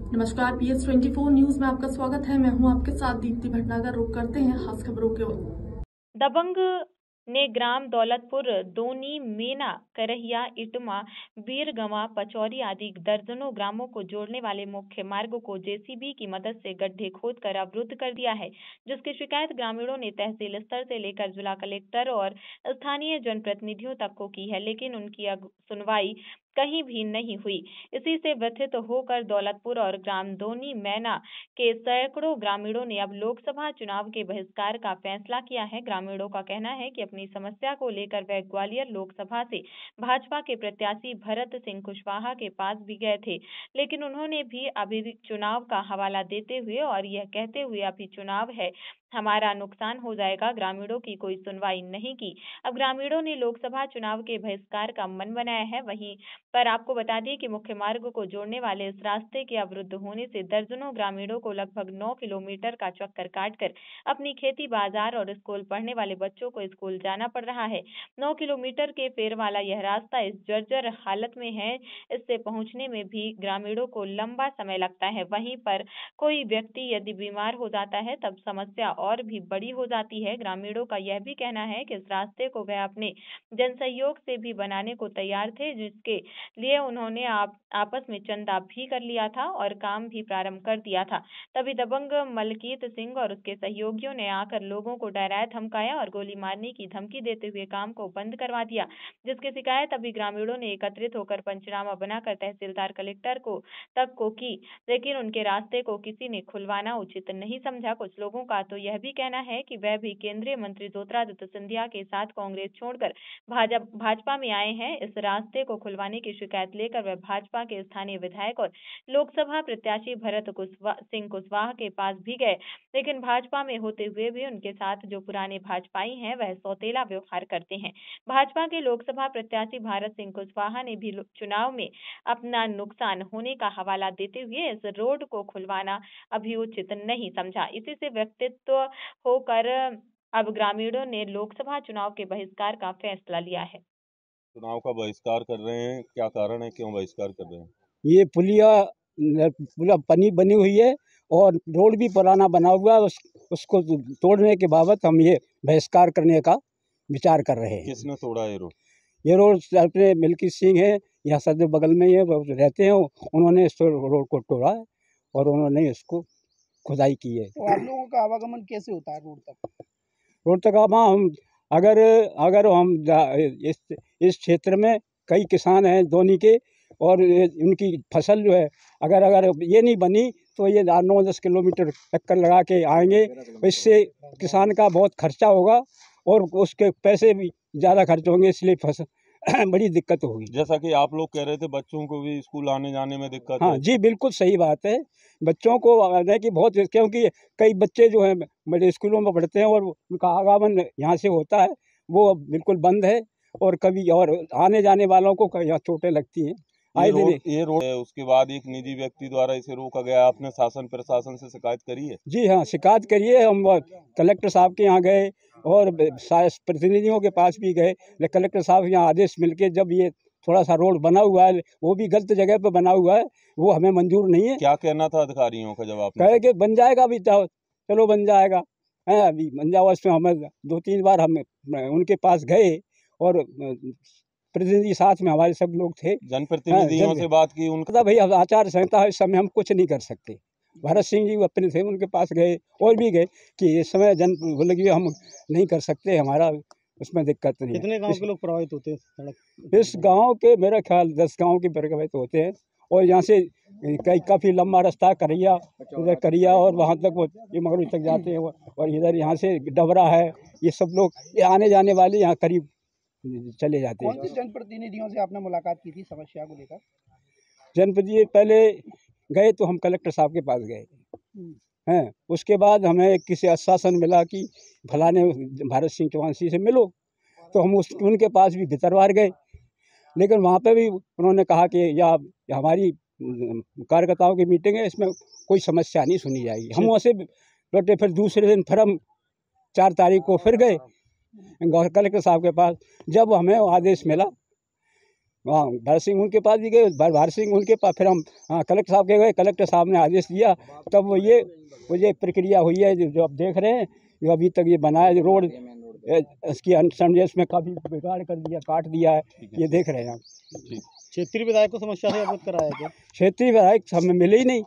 नमस्कार, PS24 news में आपका स्वागत है। मैं हूं आपके साथ दीप्ति भटनागर। रुक करते हैं खास खबरों के ओर। दबंग ने ग्राम दौलतपुर, दोनी, मेना, करहिया, इटमा, बीरगंवा, पचौरी आदि दर्जनों ग्रामों को जोड़ने वाले मुख्य मार्ग को जेसीबी की मदद से गड्ढे खोदकर अवरुद्ध कर दिया है, जिसकी शिकायत ग्रामीणों ने तहसील स्तर से लेकर जिला कलेक्टर और स्थानीय जनप्रतिनिधियों तक को की है, लेकिन उनकी सुनवाई कहीं भी नहीं हुई। इसी से व्यथित होकर दौलतपुर और ग्राम दोनी मैना के सैकड़ों ग्रामीणों ने अब लोकसभा चुनाव के बहिष्कार का फैसला किया है। ग्रामीणों का कहना है कि अपनी समस्या को लेकर वे ग्वालियर लोकसभा से भाजपा के प्रत्याशी भरत सिंह कुशवाहा के पास भी गए थे, लेकिन उन्होंने भी अभी चुनाव का हवाला देते हुए और यह कहते हुए अभी चुनाव है, हमारा नुकसान हो जाएगा, ग्रामीणों की कोई सुनवाई नहीं की। अब ग्रामीणों ने लोकसभा चुनाव के बहिष्कार का मन बनाया है। वहीं पर आपको बता दें कि मुख्य मार्ग को जोड़ने वाले इस रास्ते के अवरुद्ध होने से दर्जनों ग्रामीणों को लगभग 9 किलोमीटर का चक्कर काटकर अपनी खेती, बाजार और स्कूल पढ़ने वाले बच्चों को स्कूल जाना पड़ रहा है। 9 किलोमीटर के फेर वाला यह रास्ता इस जर्जर हालत में है, इससे पहुंचने में भी ग्रामीणों को लंबा समय लगता है। वहीं पर कोई व्यक्ति यदि बीमार हो जाता है तब समस्या और भी बड़ी हो जाती है। ग्रामीणों का यह भी कहना है कि इस रास्ते को वह अपने जनसहयोग से भी बनाने को तैयार थे, जिसके लिए उन्होंने आपस में चंदा भी कर लिया था और काम भी प्रारंभ कर दिया था। तभी दबंग मलकीत सिंह और उसके सहयोगियों ने आकर लोगों को डराया, धमकाया और गोली मारने की धमकी देते हुए काम को बंद करवा दिया, जिसकी शिकायत अभी ग्रामीणों ने एकत्रित होकर पंचनामा बनाकर तहसीलदार, कलेक्टर को तक को की, लेकिन उनके रास्ते को किसी ने खुलवाना उचित नहीं समझा। कुछ लोगों का तो यह भी कहना है कि वह भी केंद्रीय मंत्री ज्योतिरादित्य सिंधिया के साथ कांग्रेस छोड़कर भाजपा में आए हैं। इस रास्ते को खुलवाने की शिकायत लेकर वह भाजपा के स्थानीय विधायक और लोकसभा प्रत्याशी भरत सिंह कुशवाहा के पास भी गए, लेकिन भाजपा में होते हुए भी उनके साथ जो पुराने भाजपाई हैं वह सौतेला व्यवहार करते हैं। भाजपा के लोकसभा प्रत्याशी भरत सिंह कुशवाहा ने भी चुनाव में अपना नुकसान होने का हवाला देते हुए इस रोड को खुलवाना अभी उचित नहीं समझा। इसी से व्यक्तित्व होकर अब ग्रामीणों ने लोकसभा चुनाव के बहिष्कार का फैसला लिया है। चुनाव का बहिष्कार कर रहे हैं, क्या कारण है, क्यों बहिष्कार कर रहे हैं? ये पुलिया पनी बनी हुई है और रोड भी पुराना बना हुआ है। उसको तोड़ने के बाबत हम ये बहिष्कार करने का विचार कर रहे हैं। किसने तोड़ा ये रोड? ये रोड अपने मिल्की सिंह है, यहाँ सदर बगल में ही है, वो रहते हैं, उन्होंने इस रोड को तोड़ा है और उन्होंने इसको खुदाई की है। तो आप लोगों का आवागमन कैसे होता है रोड तक? रोड तक हम अगर हम इस क्षेत्र में कई किसान हैं दोनी के, और उनकी फसल जो है अगर ये नहीं बनी तो ये 9-10 किलोमीटर चक्कर लगा के आएंगे। इससे किसान का बहुत खर्चा होगा और उसके पैसे भी ज़्यादा खर्च होंगे, इसलिए फसल बड़ी दिक्कत होगी। जैसा कि आप लोग कह रहे थे बच्चों को भी स्कूल आने जाने में दिक्कत हाँ है। जी, बिल्कुल सही बात है। बच्चों को है कि बहुत, क्योंकि कई बच्चे जो हैं बड़े स्कूलों में पढ़ते हैं और उनका आवागमन यहाँ से होता है, वो बिल्कुल बंद है, और कभी और आने जाने वालों को यहाँ चोटें लगती हैं। ये रोड है, उसके बाद एक निजी व्यक्ति द्वारा इसे रोका गया। आपने शासन प्रशासन से शिकायत करी है? जी हाँ, शिकायत करिए। हम कलेक्टर साहब के यहाँ गए और प्रतिनिधियों के पास भी गए। कलेक्टर साहब यहाँ आदेश मिलके, जब ये थोड़ा सा रोड बना हुआ है, वो भी गलत जगह पे बना हुआ है, वो हमें मंजूर नहीं है। क्या कहना था अधिकारियों का जब आपने? कहे कि बन जाएगा, अभी चलो बन जाएगा है, अभी बन जाओ। इसमें हमें 2-3 बार हम उनके पास गए और प्रतिनिधि साथ में हमारे सब लोग थे। जनप्रतिनिधियों से बात की? उनका भाई आचार संहिता है, इस समय हम कुछ नहीं कर सकते। भरत सिंह जी अपने थे, उनके पास गए और भी गए कि इस समय बोले कि हम नहीं कर सकते, हमारा उसमें दिक्कत नहीं। कितने गांव के लोग प्रभावित होते हैं सड़क? इस गांव के मेरा ख्याल 10 गांव के प्रभावित होते हैं, और यहाँ से काफ़ी लंबा रास्ता करिया और वहाँ तक वो ये मगरू तक जाते हैं, और इधर यहाँ से डबरा है, ये सब लोग ये आने जाने वाले यहाँ करीब चले जाते हैं। कौन से जनप्रतिनिधियों से आपने मुलाकात की थी समस्या को लेकर? जनप्रतिनिधि पहले गए तो हम कलेक्टर साहब के पास गए हैं, उसके बाद हमें किसी आश्वासन मिला कि फलाने भरत सिंह चौहान से मिलो, तो हम उनके पास भी भितरवार गए, लेकिन वहाँ पे भी उन्होंने कहा कि या हमारी कार्यकर्ताओं की मीटिंग है, इसमें कोई समस्या नहीं सुनी जाएगी। हम वहाँ से लौटे, फिर दूसरे दिन फिर हम 4 तारीख को फिर गए कलेक्टर साहब के पास। जब हमें आदेश मिला हाँ भरत सिंह उनके पास भी गए, भरत सिंह उनके पास, फिर हम हाँ कलेक्टर साहब के गए, कलेक्टर साहब ने आदेश दिया, तब वो ये प्रक्रिया हुई है जो आप देख रहे हैं। जो अभी तक ये बना है रोड, इसकी अनसमझ में काफ़ी बिगाड़ कर दिया, काट दिया है, ये देख रहे हैं आप। क्षेत्रीय विधायक को समस्या से अवगत कराया क्या? क्षेत्रीय विधायक हमें मिले ही नहीं।